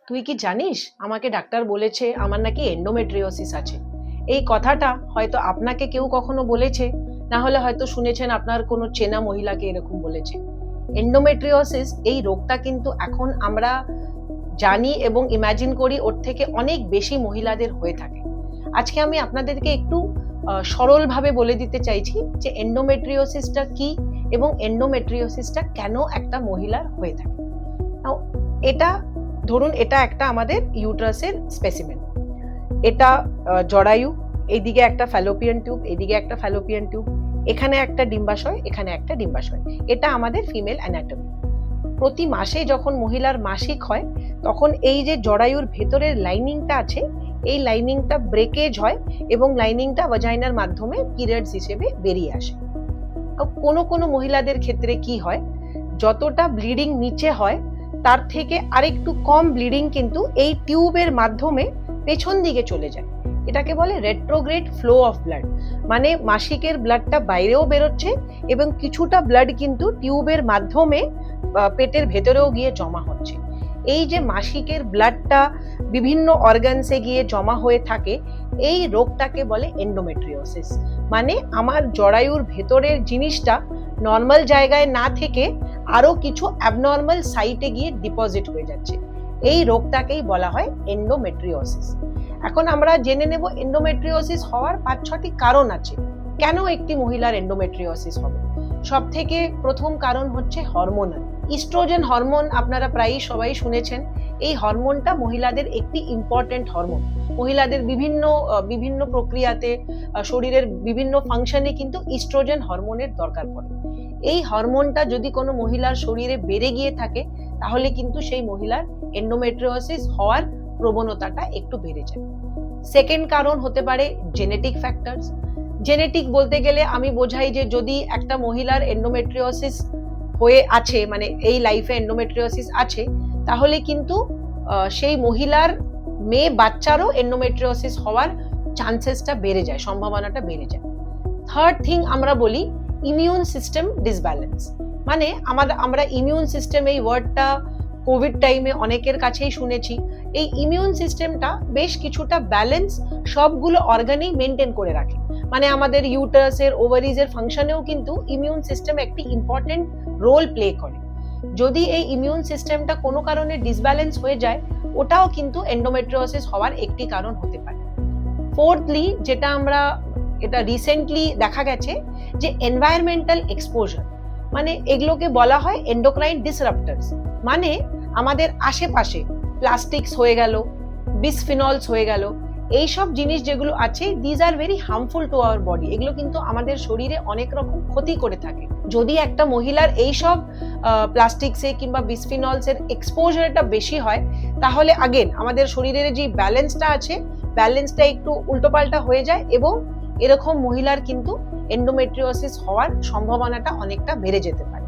তুই কি জানিস আমাকে ডাক্তার বলেছে আমার নাকি এন্ডোমেট্রিওসিস আছে। এই কথাটা হয়তো আপনাকে কেউ কখনো বলেছে, না হলে হয়তো শুনেছেন আপনার কোনো চেনা মহিলাকে এরকম বলেছে। এন্ডোমেট্রিওসিস এই রোগটা কিন্তু এখন আমরা জানি এবং ইমাজিন করি ওর থেকে অনেক বেশি মহিলাদের হয়ে থাকে। আজকে আমি আপনাদেরকে একটু সরলভাবে বলে দিতে চাইছি যে এন্ডোমেট্রিওসিসটা কি এবং এন্ডোমেট্রিওসিসটা কেন একটা মহিলার হয়ে থাকে। এটা ধরুন, এটা একটা আমাদের ইউট্রাসের স্পেসিমেন। এটা জরায়ু, এইদিকে একটা ফ্যালোপিয়ান টিউব, এইদিকে একটা ফ্যালোপিয়ান টিউব, এখানে একটা ডিম্বাশয়, এখানে একটা ডিম্বাশয়। এটা আমাদের ফিমেল অ্যানাটমি। প্রতি মাসে যখন মহিলার মাসিক হয় তখন এই যে জরায়ুর ভেতরের লাইনিংটা আছে, এই লাইনিংটা ব্রেকেজ হয় এবং লাইনিংটা ভাজাইনার মাধ্যমে পিরিয়ডস হিসেবে বেরিয়ে আসে। কোনো কোনো মহিলাদের ক্ষেত্রে কি হয়, যতটা ব্লিডিং নিচে হয় তার থেকে আরেকটু কম ব্লিডিং কিন্তু এই টিউবের মাধ্যমে পেছন দিকে চলে যায়। এটাকে বলে রেট্রোগ্রেড ফ্লো অফ ব্লাড, মানে মাসিকের ব্লাডটা বাইরেও বেরোচ্ছে এবং কিছুটা ব্লাড কিন্তু টিউবের মাধ্যমে পেটের ভেতরেও গিয়ে জমা হচ্ছে। এই যে মাসিকের ব্লাডটা বিভিন্ন অর্গানসে গিয়ে জমা হয়ে থাকে, এই রোগটাকে বলে এন্ডোমেট্রিওসিস। মানে আমার জরায়ুর ভেতরের জিনিসটা নর্মাল জায়গায় না থেকে আরো কিছু অ্যাবনর্মাল সাইটে গিয়ে ডিপোজিট হয়ে যাচ্ছে। এই রোগটাকেই বলা হয় এন্ডোমেট্রিওসিস। এখন আমরা জেনে নেব এন্ডোমেট্রিওসিস হওয়ার 5-6টি কারণ আছে কেন একটি মহিলার এন্ডোমেট্রিওসিস হবে। সব থেকে প্রথম কারণ হচ্ছে হরমোনাল। ইস্ট্রোজেন হরমোন আপনারা প্রায়ই সবাই শুনেছেন। এই হরমোনটা মহিলাদের একটি ইম্পর্টেন্ট হরমোন। মহিলাদের বিভিন্ন প্রক্রিয়াতে, শরীরের বিভিন্ন ফাংশনে কিন্তু ইস্ট্রোজেন হরমোনের দরকার পড়ে। এই হরমোনটা যদি কোনো মহিলার শরীরে বেড়ে গিয়ে থাকে তাহলে কিন্তু সেই মহিলার এন্ডোমেট্রিওসিস হওয়ার প্রবণতাটা একটু বেড়ে যায়। সেকেন্ড কারণ হতে পারে জেনেটিক ফ্যাক্টরস। জেনেটিক বলতে গেলে আমি বোঝাই যে যদি একটা মহিলার এন্ডোমেট্রিওসিস হয়ে আছে, মানে এই লাইফে এন্ডোমেট্রিওসিস আছে, তাহলে কিন্তু সেই মহিলার মেয়ে বাচ্চারও এন্ডোমেট্রিওসিস হওয়ার চান্সেসটা বেড়ে যায়, সম্ভাবনাটা বেড়ে যায়। থার্ড থিং আমরা বলি ইমিউন সিস্টেম ডিসব্যালেন্স। মানে আমরা ইমিউন সিস্টেম এই ওয়ার্ডটা কোভিড টাইমে অনেকের কাছেই শুনেছি। এই ইমিউন সিস্টেমটা বেশ কিছুটা ব্যালেন্স সবগুলো অর্গানেই মেনটেন করে রাখে। মানে আমাদের ইউটারাসের, ওভারিজের ফাংশনেও কিন্তু ইমিউন সিস্টেম একটি ইম্পর্টেন্ট রোল প্লে করে। যদি এই ইমিউন সিস্টেমটা কোনো কারণে ডিসব্যালেন্স হয়ে যায়, ওটাও কিন্তু এন্ডোমেট্রিওসিস হওয়ার একটি কারণ হতে পারে। ফোর্থলি, যেটা এটা রিসেন্টলি দেখা গেছে যে এনভায়রনমেন্টাল এক্সপোজার, মানে এগুলোকে বলা হয় এন্ডোক্রাইন ডিসরাপ্টারস। মানে আমাদের আশেপাশে প্লাস্টিক্স হয়ে গেল, বিসফিনলস হয়ে গেল, এইসব জিনিস যেগুলো আছে, these are very harmful to our body. এগুলো কিন্তু আমাদের শরীরে অনেক রকম ক্ষতি করে থাকে। যদি একটা মহিলার এইসব প্লাস্টিক্সে কিংবা বিসফিনলসের এক্সপোজারটা বেশি হয়, তাহলে আগেন আমাদের শরীরের যে ব্যালেন্সটা আছে, ব্যালেন্সটা একটু উল্টোপাল্টা হয়ে যায় এবং এরকম মহিলার কিন্তু এন্ডোমেট্রিওসিস হওয়ার সম্ভাবনাটা অনেকটা বেড়ে যেতে পারে।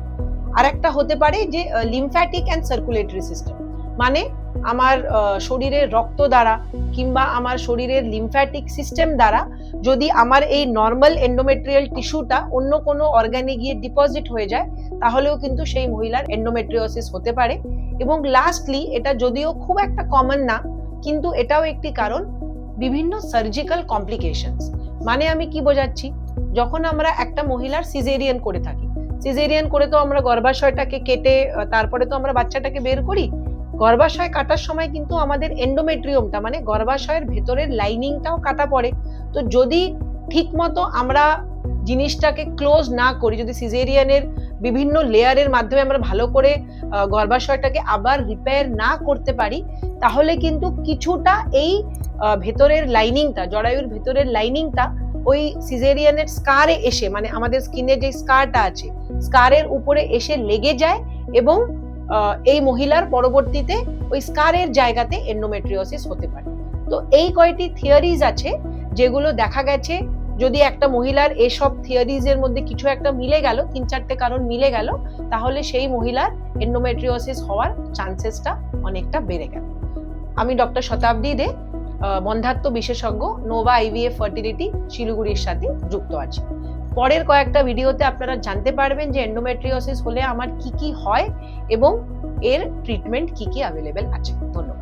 আর একটা হতে পারে যে লিম্ফ্যাটিক অ্যান্ড সার্কুলেটরি সিস্টেম, মানে আমার শরীরের রক্ত দ্বারা কিংবা আমার শরীরের লিম্ফ্যাটিক সিস্টেম দ্বারা যদি আমার এই নর্মাল এন্ডোমেট্রিয়াল টিস্যুটা অন্য কোনো অর্গানে গিয়ে ডিপোজিট হয়ে যায়, তাহলেও কিন্তু সেই মহিলার এন্ডোমেট্রিওসিস হতে পারে। এবং লাস্টলি, এটা যদিও খুব একটা কমন না, কিন্তু এটাও একটি কারণ, বিভিন্ন সার্জিক্যাল কমপ্লিকেশনস। মানে আমি কি বোঝাচ্ছি, যখন আমরা একটা মহিলার সিজেরিয়ান করে থাকি, সিজেরিয়ান করে তো আমরা গর্ভাশয়টাকে কেটে তারপরে তো আমরা বাচ্চাটাকে বের করি। গর্ভাশয় কাটার সময় কিন্তু আমাদের এন্ডোমেট্রিয়ামটা, মানে গর্ভাশয়ের ভেতরের লাইনিংটাও কাটা পড়ে। তো যদি ঠিক মতো আমরা জিনিসটাকে ক্লোজ না করি, যদি সিজেরিয়ানের বিভিন্ন লেয়ারের মাধ্যমে আমরা ভালো করে গর্ভাশয়টাকে আবার রিপেয়ার না করতে পারি, তাহলে কিন্তু কিছুটা এই ভেতরের লাইনিংটা, জরায়ুর ভেতরের লাইনিংটা ওই সিজেরিয়ানের স্কারে এসে, মানে আমাদের স্কিনে যে স্কারটা আছে, স্কারের উপরে এসে লেগে যায় এবং এই মহিলার পরবর্তীতে ওই স্কারের জায়গাতে এন্ডোমেট্রিওসিস হতে পারে। তো এই কয়টি থিওরিজ আছে যেগুলো দেখা গেছে, যদি একটা মহিলার এসব থিওরিজের মধ্যে কিছু একটা মিলে গেল, 3-4টে কারণ মিলে গেল, তাহলে সেই মহিলার এন্ডোমেট্রিওসিস হওয়ার চান্সেসটা অনেকটা বেড়ে গেল। আমি ডক্টর শতাব্দী দে, বন্ধাত্ব বিশেষজ্ঞ, নোভা আইভিএফ ফার্টিলিটি শিলিগুড়ির সাথে যুক্ত আছি। পরের কয়েকটা ভিডিওতে আপনারা জানতে পারবেন যে এন্ডোমেট্রিওসিস হলে আমার কি কি হয় এবং এর ট্রিটমেন্ট কি কি অ্যাভেলেবেল আছে। ধন্যবাদ।